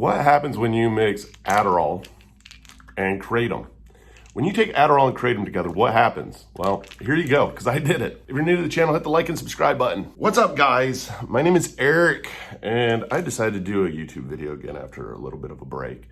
What happens when you mix Adderall and Kratom? When you take Adderall and Kratom together, what happens? Well, here you go, because I did it. If you're new to the channel, hit the like and subscribe button. What's up, guys? My name is Eric, and I decided to do a YouTube video again after a little bit of a break.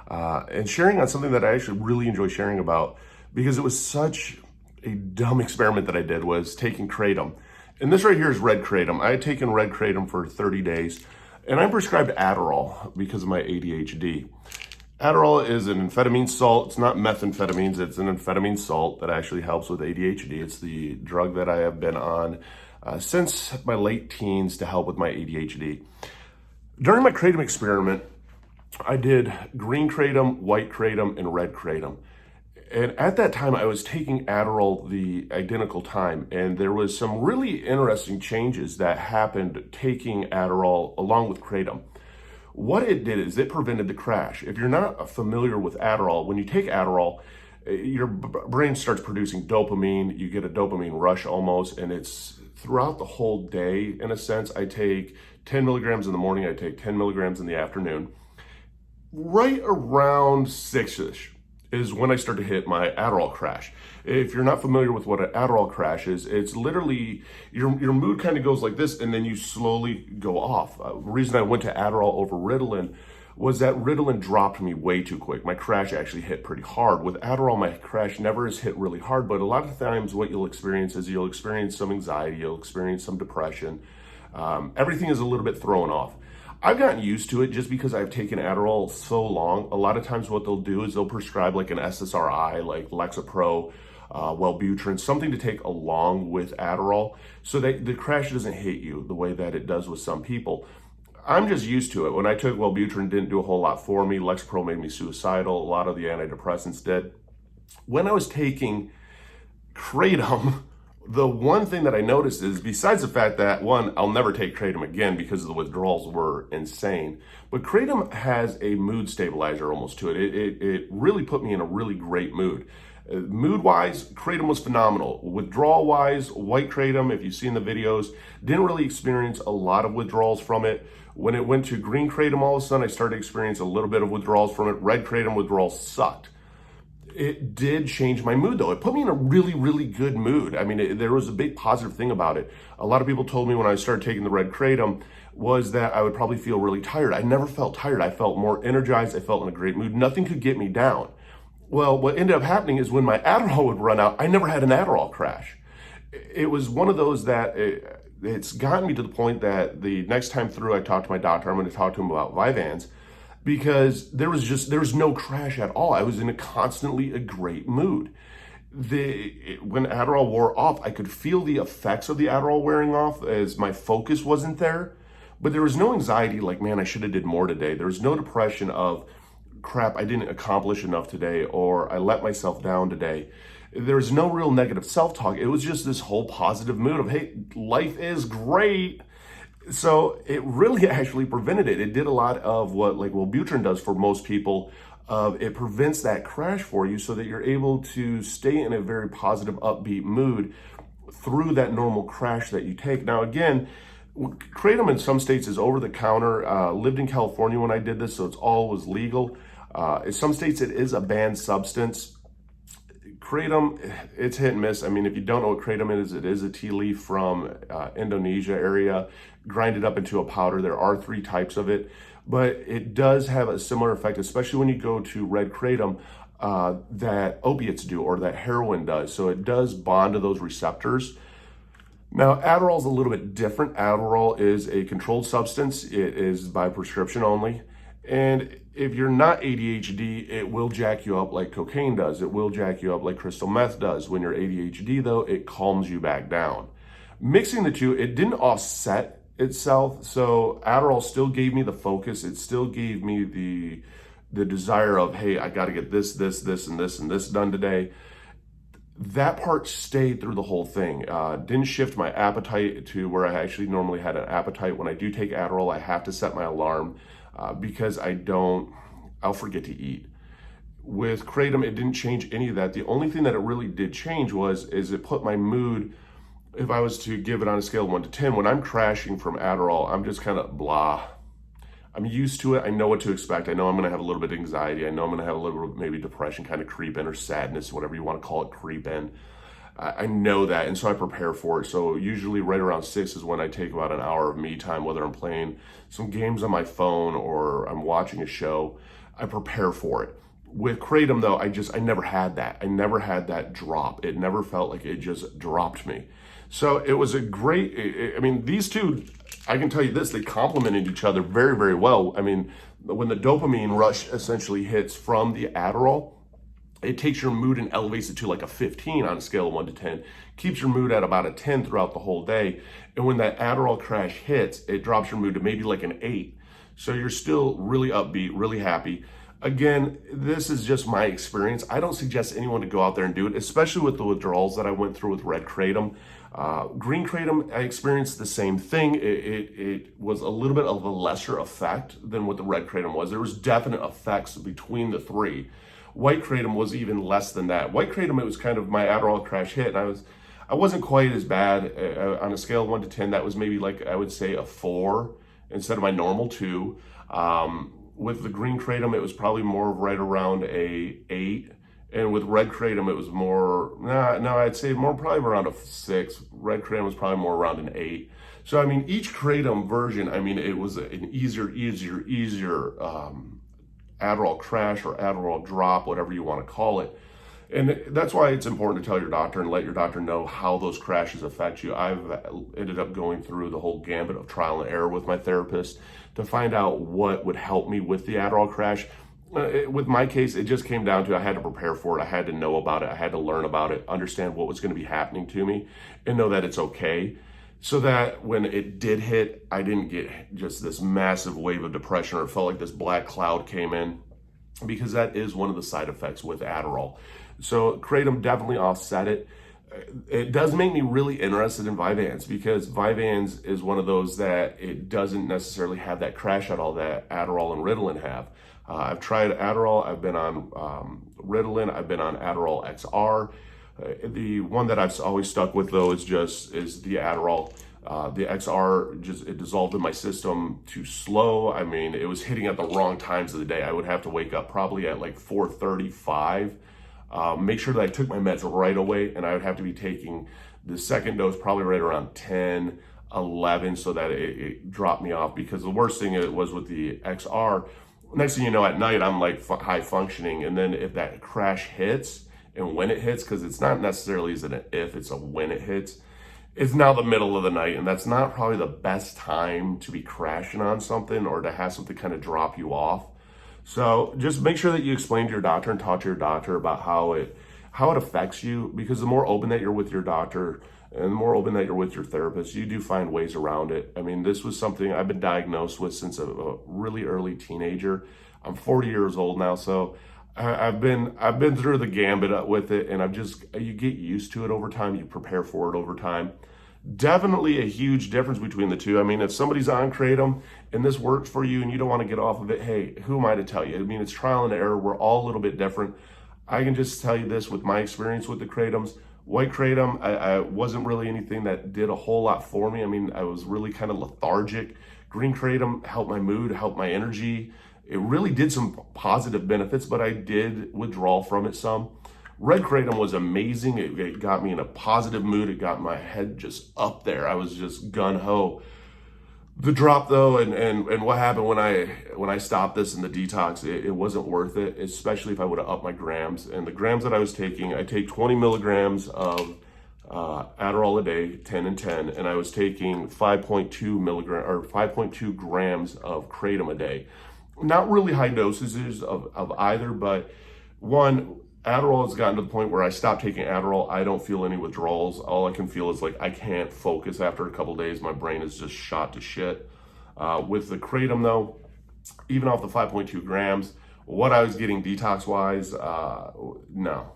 And sharing on something that I actually really enjoy sharing about, because it was such a dumb experiment that I did, was taking Kratom. And this right here is red Kratom. I had taken red Kratom for 30 days, and I'm prescribed Adderall because of my ADHD. Adderall is an amphetamine salt. It's not methamphetamines. It's an amphetamine salt that actually helps with ADHD. It's the drug that I have been on since my late teens to help with my ADHD. During my Kratom experiment, I did green Kratom, white Kratom, and red Kratom. And at that time, I was taking Adderall the identical time, and there was some really interesting changes that happened taking Adderall along with Kratom. What it did is it prevented the crash. If you're not familiar with Adderall, when you take Adderall, your brain starts producing dopamine. You get a dopamine rush almost, and it's throughout the whole day, in a sense. I take 10 milligrams in the morning. I take 10 milligrams in the afternoon. Right around 6-ish is when I start to hit my Adderall crash. If you're not familiar with what an Adderall crash is, it's literally your mood kind of goes like this, and then you slowly go off. The reason I went to Adderall over Ritalin was that Ritalin dropped me way too quick. My crash actually hit pretty hard. With Adderall, my crash never has hit really hard, but a lot of times what you'll experience is you'll experience some anxiety, you'll experience some depression. Everything is a little bit thrown off. I've gotten used to it just because I've taken Adderall so long. A lot of times what they'll do is they'll prescribe like an SSRI, like Lexapro, Wellbutrin, something to take along with Adderall so that the crash doesn't hit you the way that it does with some people. I'm just used to it. When I took Wellbutrin, it didn't do a whole lot for me. Lexapro made me suicidal. A lot of the antidepressants did. When I was taking Kratom, the one thing that I noticed is, besides the fact that, one, I'll never take Kratom again because the withdrawals were insane, but Kratom has a mood stabilizer almost to it. It really put me in a really great mood. Mood-wise, Kratom was phenomenal. Withdrawal-wise, white Kratom, if you've seen the videos, didn't really experience a lot of withdrawals from it. When it went to green Kratom, all of a sudden I started to experience a little bit of withdrawals from it. Red Kratom withdrawals sucked. It did change my mood, though. It put me in a really, really good mood. I mean, there was a big positive thing about it. A lot of people told me when I started taking the red Kratom was that I would probably feel really tired. I never felt tired. I felt more energized. I felt in a great mood. Nothing could get me down. Well, what ended up happening is when my Adderall would run out, I never had an Adderall crash. It was one of those that it's gotten me to the point that the next time through I talk to my doctor, I'm going to talk to him about Vyvanse, because there was no crash at all. I was in constantly a great mood. When Adderall wore off, I could feel the effects of the Adderall wearing off as my focus wasn't there, but there was no anxiety like, man, I should have did more today. There was no depression of, crap, I didn't accomplish enough today, or I let myself down today. There's no real negative self-talk. It was just this whole positive mood of, hey, life is great. So it really actually prevented it. It did a lot of what like Wellbutrin does for most people. It prevents that crash for you so that you're able to stay in a very positive, upbeat mood through that normal crash that you take. Now, again, Kratom in some states is over the counter. Lived in California when I did this, so it's always legal. In some states, it is a banned substance. Kratom, it's hit and miss. I mean, if you don't know what Kratom is, it is a tea leaf from Indonesia area, grinded up into a powder. There are 3 types of it, but it does have a similar effect, especially when you go to red Kratom, that opiates do, or that heroin does. So it does bond to those receptors. Now, Adderall is a little bit different. Adderall is a controlled substance. It is by prescription only. And if you're not ADHD, it will jack you up like cocaine does. It will jack you up like crystal meth does. When you're ADHD, though, it calms you back down. Mixing the two, it didn't offset itself. So Adderall still gave me the focus. It still gave me the desire of, hey, I got to get this, and this done today. That part stayed through the whole thing. Didn't shift my appetite to where I actually normally had an appetite. When I do take Adderall, I have to set my alarm because I'll forget to eat. With Kratom, it didn't change any of that. The only thing that it really did change is it put my mood, if I was to give it on a scale of 1 to 10, when I'm crashing from Adderall, I'm just kind of blah. I'm used to it. I know what to expect. I know I'm going to have a little bit of anxiety. I know I'm going to have a little bit maybe depression kind of creep in, or sadness, whatever you want to call it, creep in. I know that, and so I prepare for it. So usually right around 6 is when I take about an hour of me time, whether I'm playing some games on my phone or I'm watching a show. I prepare for it. With Kratom though, I never had that. I never had that drop. It never felt like it just dropped me. So it was a great, I mean, these two, I can tell you this, they complemented each other very, very well. I mean, when the dopamine rush essentially hits from the Adderall, it takes your mood and elevates it to like a 15 on a scale of 1 to 10, keeps your mood at about a 10 throughout the whole day. And when that Adderall crash hits, it drops your mood to maybe like an 8. So you're still really upbeat, really happy. Again, this is just my experience. I don't suggest anyone to go out there and do it, especially with the withdrawals that I went through with red Kratom. Green Kratom, I experienced the same thing. It was a little bit of a lesser effect than what the red Kratom was. There was definite effects between the three. White Kratom was even less than that. White Kratom, it was kind of my Adderall crash hit, and I wasn't quite as bad. On a scale of 1 to 10, that was maybe like, I would say a 4 instead of my normal 2. With the green Kratom, it was probably more right around a 8. And with red Kratom, it was more, I'd say more probably around a 6. Red Kratom was probably more around an 8. So, I mean, each Kratom version, I mean, it was an easier Adderall crash or Adderall drop, whatever you want to call it. And that's why it's important to tell your doctor and let your doctor know how those crashes affect you. I've ended up going through the whole gambit of trial and error with my therapist to find out what would help me with the Adderall crash. With my case, it just came down to I had to prepare for it. I had to know about it. I had to learn about it, understand what was going to be happening to me, and know that it's okay. So that when it did hit, I didn't get just this massive wave of depression, or it felt like this black cloud came in, because that is one of the side effects with Adderall. So Kratom definitely offset it. It does make me really interested in Vyvanse, because Vyvanse is one of those that it doesn't necessarily have that crash at all that Adderall and Ritalin have. I've tried Adderall, I've been on Ritalin, I've been on Adderall XR. The one that I've always stuck with though is the Adderall. The XR, it dissolved in my system too slow. I mean, it was hitting at the wrong times of the day. I would have to wake up probably at like 4:35. Make sure that I took my meds right away, and I would have to be taking the second dose probably right around 10, 11, so that it dropped me off. Because the worst thing it was with the XR, next thing you know, at night I'm like high functioning, and then if that crash hits, and when it hits, because it's not necessarily is it an if, it's a when it hits, it's now the middle of the night, and that's not probably the best time to be crashing on something or to have something kind of drop you off. So just make sure that you explain to your doctor and talk to your doctor about how it affects you, because the more open that you're with your doctor and the more open that you're with your therapist, you do find ways around it. I mean, this was something I've been diagnosed with since a really early teenager. I'm 40 years old now, so I've been through the gambit with it, and you get used to it over time. You prepare for it over time. Definitely a huge difference between the two. I mean, if somebody's on Kratom and this works for you and you don't want to get off of it, hey, who am I to tell you? I mean, it's trial and error. We're all a little bit different. I can just tell you this with my experience with the Kratoms. White Kratom, I wasn't really anything that did a whole lot for me. I mean, I was really kind of lethargic. Green Kratom helped my mood, helped my energy. It really did some positive benefits, but I did withdraw from it some. Red Kratom was amazing. It got me in a positive mood. It got my head just up there. I was just gun-ho. The drop though, and what happened when I stopped this in the detox, it wasn't worth it, especially if I would have upped my grams. And the grams that I was taking, I take 20 milligrams of Adderall a day, 10 and 10, and I was taking 5.2 grams of Kratom a day. Not really high dosages of either, but one, Adderall has gotten to the point where I stopped taking Adderall. I don't feel any withdrawals. All I can feel is like I can't focus after a couple of days. My brain is just shot to shit. With the Kratom though, even off the 5.2 grams, what I was getting detox-wise, no.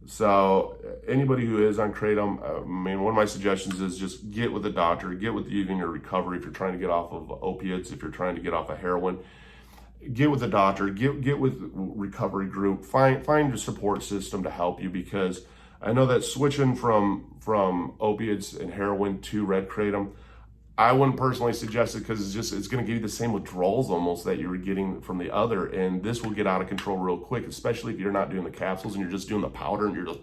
So anybody who is on Kratom, I mean, one of my suggestions is just get with a doctor, get with even your recovery if you're trying to get off of opiates, if you're trying to get off of heroin. Get with a doctor, get with recovery group, find a support system to help you, because I know that switching from opiates and heroin to red Kratom, I wouldn't personally suggest it because it's going to give you the same withdrawals almost that you were getting from the other, and this will get out of control real quick, especially if you're not doing the capsules and you're just doing the powder and you're just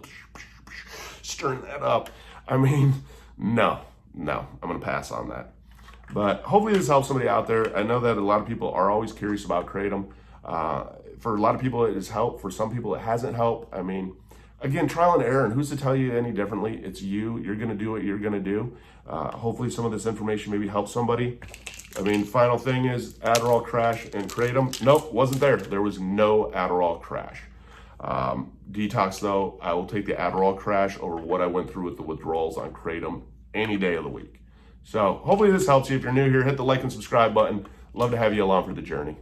stirring that up. I mean, no, I'm going to pass on that. But hopefully this helps somebody out there. I know that a lot of people are always curious about Kratom. For a lot of people, it has helped. For some people, it hasn't helped. I mean, again, trial and error, and who's to tell you any differently? It's you. You're going to do what you're going to do. Hopefully some of this information maybe helps somebody. I mean, final thing is Adderall crash and Kratom. Nope, wasn't there. There was no Adderall crash. Detox, though, I will take the Adderall crash over what I went through with the withdrawals on Kratom any day of the week. So hopefully this helps you. If you're new here, hit the like and subscribe button. Love to have you along for the journey.